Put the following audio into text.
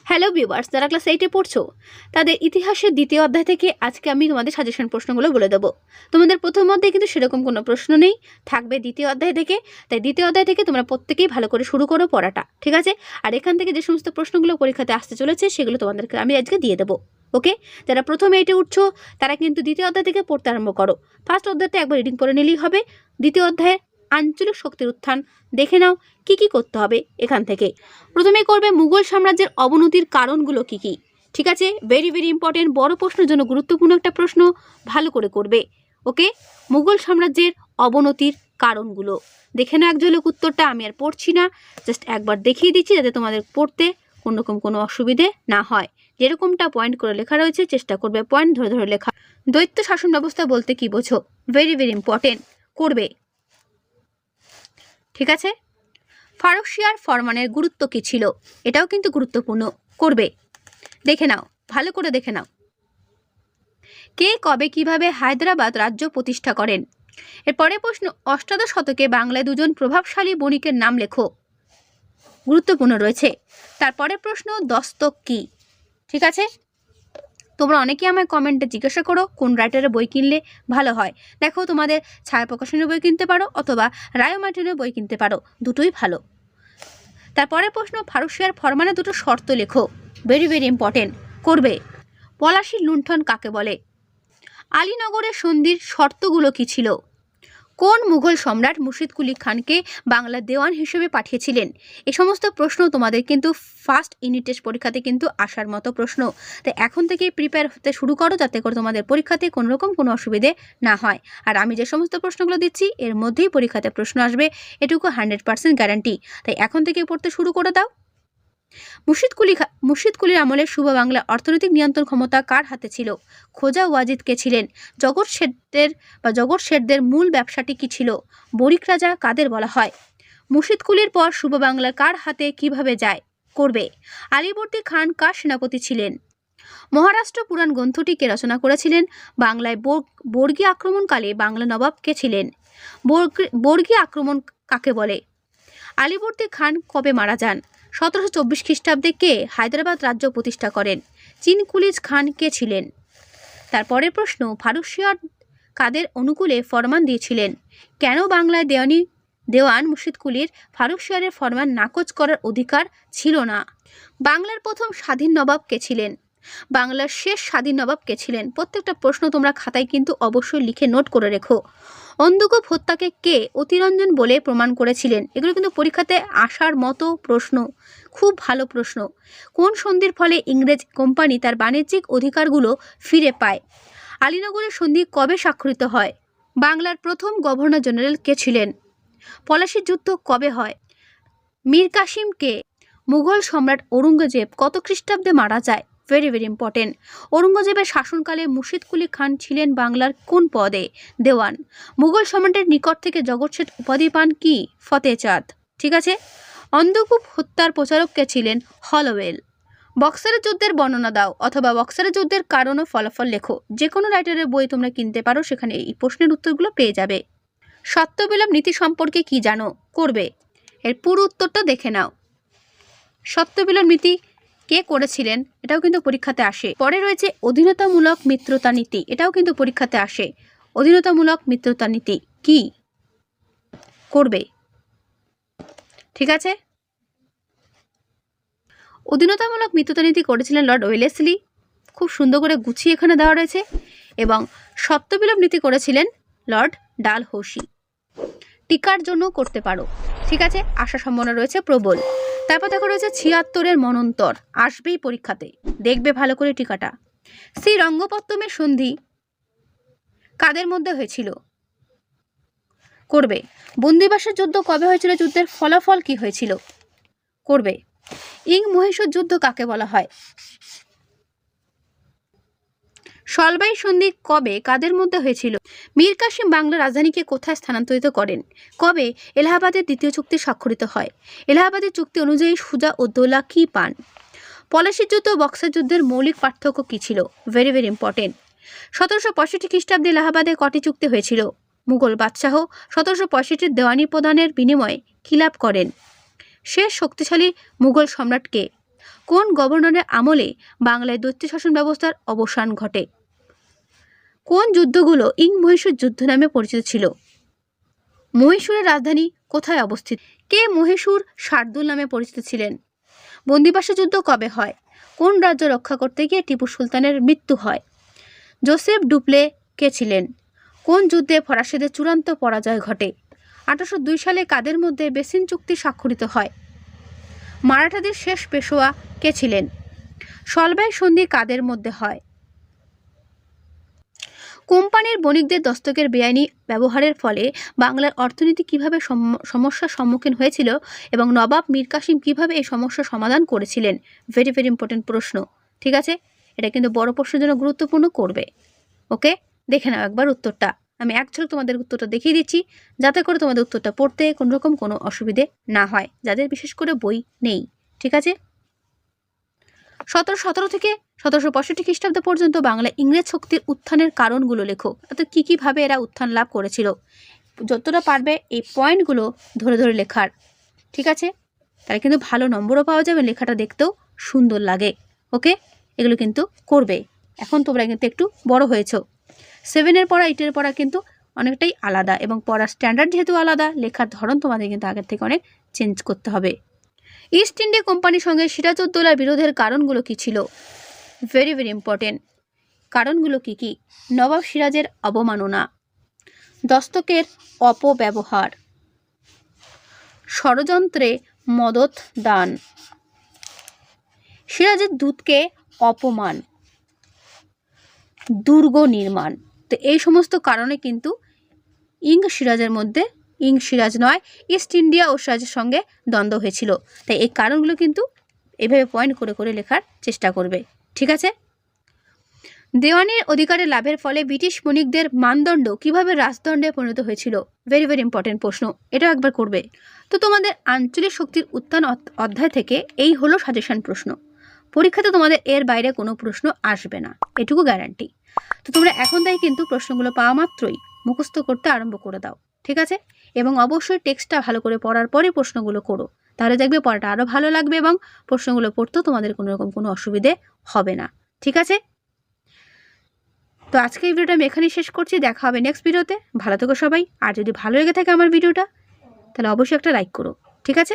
Hello viewers, যারা class 8-এ পড়ছো তাদের ইতিহাসের দ্বিতীয় অধ্যায় থেকে আজকে আমি তোমাদের সাজেশন প্রশ্নগুলো বলে দেবো। তোমাদের প্রথম অধ্যায়ে কিন্তু সেরকম কোনো প্রশ্ন নেই, থাকবে দ্বিতীয় অধ্যায় থেকে। তাই দ্বিতীয় অধ্যায় থেকে তোমরা প্রত্যেকেই ভালো করে শুরু করো পড়াটা, ঠিক আছে? আর এখান থেকে যে সমস্ত প্রশ্নগুলো পরীক্ষাতে আসতে চলেছে সেগুলো তোমাদেরকে আমি আজকে দিয়ে দেবো। ওকে, যারা প্রথম 8-এ উঠছো তারা কিন্তু দ্বিতীয় অধ্যায় থেকে পড়তে আরম্ভ করো। ফার্স্ট অধ্যায়টা একবার রিডিং করে নিলেই হবে। দ্বিতীয় অধ্যায়ে আঞ্চলিক শক্তির উত্থান দেখে নাও কি কি করতে হবে এখান থেকে। প্রথমে করবে মুঘল সাম্রাজ্যের অবনতির কারণগুলো কি কি, ঠিক আছে? ভেরি ভেরি ইম্পর্টেন্ট, বড় প্রশ্নের জন্য গুরুত্বপূর্ণ একটা প্রশ্ন, ভালো করে করবে। ওকে, মুঘল সাম্রাজ্যের অবনতির কারণগুলো দেখে নাও এক ঝলক উত্তরটা। আমি আর পড়ছি না, জাস্ট একবার দেখিয়ে দিচ্ছি যাতে তোমাদের পড়তে কোনোরকম কোনো অসুবিধে না হয়। যেরকমটা পয়েন্ট করে লেখা রয়েছে চেষ্টা করবে পয়েন্ট ধরে ধরে লেখা। দ্বৈত শাসন ব্যবস্থা বলতে কি বোঝো? ভেরি ভেরি ইম্পর্টেন্ট, করবে, ঠিক আছে? ফারুখিয়ার ফরমানের গুরুত্ব কী ছিল? এটাও কিন্তু গুরুত্বপূর্ণ, করবে। দেখে নাও, ভালো করে দেখে নাও। কে কবে কিভাবে হায়দ্রাবাদ রাজ্য প্রতিষ্ঠা করেন? এরপরে প্রশ্ন, অষ্টাদশ শতকে বাংলায় দুজন প্রভাবশালী বণিকের নাম লেখো, গুরুত্বপূর্ণ রয়েছে। তারপরে প্রশ্ন, দস্তক কি? ঠিক আছে, তোমরা অনেকেই আমায় কমেন্টে জিজ্ঞাসা করো কোন রাইটারের বই কিনলে ভালো হয়। দেখো, তোমাদের ছায়া প্রকাশনের বই কিনতে পারো অথবা রায় মার্টিনের বই কিনতে পারো, দুটোই ভালো। তারপরে প্রশ্ন, ফারুখিয়ার ফরমানে দুটো শর্ত লেখো, ভেরি ভেরি ইম্পর্টেন্ট, করবে। পলাশীর লুণ্ঠন কাকে বলে? আলীনগরের সন্ধির শর্তগুলো কি ছিল? কোন মুঘল সম্রাট মুর্শিদ কুলি খানকে বাংলার দেওয়ান হিসেবে পাঠিয়েছিলেন? এই সমস্ত প্রশ্ন তোমাদের কিন্তু ফার্স্ট ইউনিট টেস্ট পরীক্ষাতে কিন্তু আসার মতো প্রশ্ন। তাই এখন থেকেই প্রিপেয়ার হতে শুরু করো যাতে করে তোমাদের পরীক্ষাতে কোনোরকম কোনো অসুবিধে না হয়। আর আমি যে সমস্ত প্রশ্নগুলো দিচ্ছি এর মধ্যেই পরীক্ষাতে প্রশ্ন আসবে, এটুকু 100% গ্যারান্টি। তাই এখন থেকে পড়তে শুরু করে দাও। মুর্শিদ কুলির আমলে শুভ বাংলার অর্থনৈতিক নিয়ন্ত্রণ ক্ষমতা কার হাতে ছিল? খোজা ওয়াজিদ কে ছিলেন? জগৎ শেঠদের মূল ব্যবসাটি কি ছিল? বণিক রাজা কাদের বলা হয়? মুর্শিদ কুলির পর শুভ বাংলার কার হাতে কিভাবে যায়? করবে। আলীবর্দী খান কার সেনাপতি ছিলেন? মহারাষ্ট্র পুরাণ গ্রন্থটি কে রচনা করেছিলেন? বাংলায় বর্গী আক্রমণকালে বাংলা নবাব কে ছিলেন? বর্গী আক্রমণ কাকে বলে? আলীবর্দী খান কবে মারা যান? 1724 খ্রিস্টাব্দে কে হায়দ্রাবাদ রাজ্য প্রতিষ্ঠা করেন? চিনকুলিজ খান কে ছিলেন? তারপরের প্রশ্ন, ফারুখিয়ার কাদের অনুকূলে ফরমান দিয়েছিলেন? কেন বাংলায় দেওয়ান মুর্শিদ কুলির ফারুখিয়ারের ফরমান নাকচ করার অধিকার ছিল না? বাংলার প্রথম স্বাধীন নবাব কে ছিলেন? বাংলার শেষ স্বাধীন নবাব কে ছিলেন? প্রত্যেকটা প্রশ্ন তোমরা খাতায় কিন্তু অবশ্যই লিখে নোট করে রেখো। অন্ধকূপ হত্যাকে কে অতিরঞ্জন বলে প্রমাণ করেছিলেন? এগুলো কিন্তু পরীক্ষাতে আসার মতো প্রশ্ন, খুব ভালো প্রশ্ন। কোন সন্ধির ফলে ইংরেজ কোম্পানি তার বাণিজ্যিক অধিকারগুলো ফিরে পায়? আলীনগরের সন্ধি কবে স্বাক্ষরিত হয়? বাংলার প্রথম গভর্নর জেনারেল কে ছিলেন? পলাশীর যুদ্ধ কবে হয়? মীর কাসিম কে? মুঘল সম্রাট ঔরঙ্গজেব কত খ্রিস্টাব্দে মারা যায়? Very very important. ঔরঙ্গজেবের শাসনকালে মুর্শিদ কুলি খান ছিলেন বাংলার কোন পদে? দেওয়ান। মুঘল সম্রাটের নিকট থেকে জগৎ শেঠ উপাধি পান কি? ফতেহ চাঁদ। ঠিক আছে। অন্ধকূপ হত্যার প্রচারক কে ছিলেন? হলওয়েল। বক্সারের যুদ্ধের বর্ণনা দাও অথবা বক্সারের যুদ্ধের কারণ ও ফলাফল লেখো। যে কোনো রাইটারের বই তোমরা কিনতে পারো, সেখানে এই প্রশ্নের উত্তরগুলো পেয়ে যাবে। সত্যবিলোপ নীতি সম্পর্কে কি জানো? করবে। এর পুরো উত্তরটা দেখে নাও। সত্যবিলোপ নীতি কে করেছিলেন? এটাও কিন্তু পরীক্ষাতে আসে। পরে রয়েছে অধীনতামূলক মিত্রতা নীতি, এটাও কিন্তু পরীক্ষাতে আসে। অধীনতামূলক মিত্রতা নীতি কি? করবে। ঠিক আছে, অধীনতামূলক মিত্রতা নীতি করেছিলেন লর্ড ওয়েলেসলি, খুব সুন্দর করে গুছিয়ে এখানে দেওয়া রয়েছে। এবং সত্যবিলোপ নীতি করেছিলেন লর্ড ডালহৌসি। টিকার জন্য করতে পারো, ঠিক আছে, আসার সম্ভাবনা রয়েছে প্রবল। তারপর দেখো রয়েছে 76-এর মনন্তর, আসবেই পরীক্ষাতে, দেখবে ভালো করে টিকাটা। শ্রী রঙ্গপত্তমের সন্ধি কাদের মধ্যে হয়েছিল? করবে। বন্দিবাসের যুদ্ধ কবে হয়েছিল? যুদ্ধের ফলাফল কি হয়েছিল? করবে। ইং মহীশূর যুদ্ধ কাকে বলা হয়? সলবাই সন্ধি কবে কাদের মধ্যে হয়েছিল? মীর কাসিম বাংলার রাজধানীকে কোথায় স্থানান্তরিত করেন? কবে এলাহাবাদের দ্বিতীয় চুক্তি স্বাক্ষরিত হয়? এলাহাবাদের চুক্তি অনুযায়ী সুজা ও দৌলা কি পান? পলাশীর যুদ্ধ ও বক্সার যুদ্ধের মৌলিক পার্থক্য কি ছিল? Very very important. 1765 খ্রিস্টাব্দে এলাহাবাদে কটি চুক্তি হয়েছিল? মুঘল বাদশাহ 1765 দেওয়ানি প্রদানের বিনিময়ে কি লাভ করেন? শেষ শক্তিশালী মুঘল সম্রাটকে? কোন গভর্নরের আমলে বাংলায় দৈত্য শাসন ব্যবস্থার অবসান ঘটে? কোন যুদ্ধগুলো মহীশূর যুদ্ধ নামে পরিচিত ছিল? মহীশূরের রাজধানী কোথায় অবস্থিত? কে মহীশূর শার্দুল নামে পরিচিত ছিলেন? বন্দিবাসী যুদ্ধ কবে হয়? কোন রাজ্য রক্ষা করতে গিয়ে টিপু সুলতানের মৃত্যু হয়? জোসেফ ডুপ্লে কে ছিলেন? কোন যুদ্ধে ফরাসিদের চূড়ান্ত পরাজয় ঘটে? 1802 সালে কাদের মধ্যে বেসিন চুক্তি স্বাক্ষরিত হয়? মারাঠাদের শেষ পেশোয়া কে ছিলেন? সলবাই সন্ধি কাদের মধ্যে হয়? কোম্পানির বণিকদের দস্তকের বেআইনি ব্যবহারের ফলে বাংলার অর্থনীতি কিভাবে সমস্যার সম্মুখীন হয়েছিল এবং নবাব মীর কাসিম কিভাবে এই সমস্যার সমাধান করেছিলেন? ভেরি ভেরি ইম্পর্টেন্ট প্রশ্ন। ঠিক আছে, এটা কিন্তু বড় প্রশ্নের জন্য গুরুত্বপূর্ণ করবে। ওকে, দেখে নাও একবার উত্তরটা। আমি এক ঝলক তোমাদের উত্তরটা দেখিয়ে দিচ্ছি, যাতে করে তোমাদের উত্তরটা পড়তে কোনোরকম কোনো অসুবিধে না হয়, যাদের বিশেষ করে বই নেই। ঠিক আছে, 1717 থেকে 1765 খ্রিস্টাব্দ পর্যন্ত বাংলা ইংরেজ শক্তির উত্থানের কারণগুলো লেখো। অর্থাৎ কী কীভাবে এরা উত্থান লাভ করেছিল, যতটা পারবে এই পয়েন্টগুলো ধরে ধরে লেখার। ঠিক আছে, তাহলে কিন্তু ভালো নম্বরও পাওয়া যাবে, লেখাটা দেখতেও সুন্দর লাগে। ওকে, এগুলো কিন্তু করবে। এখন তোমরা কিন্তু একটু বড় হয়েছো, 7-এর পড়া 8-এর পড়া কিন্তু অনেকটাই আলাদা, এবং পড়ার স্ট্যান্ডার্ড যেহেতু আলাদা, লেখার ধরন তোমাদের কিন্তু আগের থেকে অনেক চেঞ্জ করতে হবে। ইস্ট ইন্ডিয়া কোম্পানির সঙ্গে সিরাজউদ্দৌলার বিরোধের কারণগুলো কী ছিল? Very very important. কারণগুলো কি কি? নবাব সিরাজের অবমাননা, দস্তকের অপব্যবহার, ষড়যন্ত্রে মদত দান, সিরাজের দূতকে অপমান, দুর্গ নির্মাণ। তো এই সমস্ত কারণে কিন্তু সিরাজের মধ্যে সিরাজ নয়, ইস্ট ইন্ডিয়া ও সিরাজের সঙ্গে দ্বন্দ্ব হয়েছিল। তাই এই কারণগুলো কিন্তু এভাবে পয়েন্ট করে করে লেখার চেষ্টা করবে। ঠিক আছে, দেওয়ানির অধিকারের লাভের ফলে ব্রিটিশ বণিকদের মানদণ্ড কিভাবে রাজদণ্ডে পরিণত হয়েছিল? ভেরি ভেরি ইম্পর্টেন্ট প্রশ্ন, এটাও একবার করবে। তো তোমাদের আঞ্চলিক শক্তির উত্থান অধ্যায় থেকে এই হলো সাজেশন প্রশ্ন। পরীক্ষাতে তোমাদের এর বাইরে কোনো প্রশ্ন আসবে না, এটুকু গ্যারান্টি। তো তোমরা এখন তাই কিন্তু প্রশ্নগুলো পাওয়া মাত্রই মুখস্থ করতে আরম্ভ করে দাও। ঠিক আছে, এবং অবশ্যই টেক্সটটা ভালো করে পড়ার পরে প্রশ্নগুলো করো, তাহলে দেখবে পড়াটা আরও ভালো লাগবে এবং প্রশ্নগুলো পড়তেও তোমাদের কোনো রকম কোনো অসুবিধে হবে না। ঠিক আছে, তো আজকে এই ভিডিওটা আমি এখানেই শেষ করছি। দেখা হবে নেক্সট ভিডিওতে। ভালো থেকো সবাই। আর যদি ভালো লেগে থাকে আমার ভিডিওটা, তাহলে অবশ্যই একটা লাইক করো। ঠিক আছে।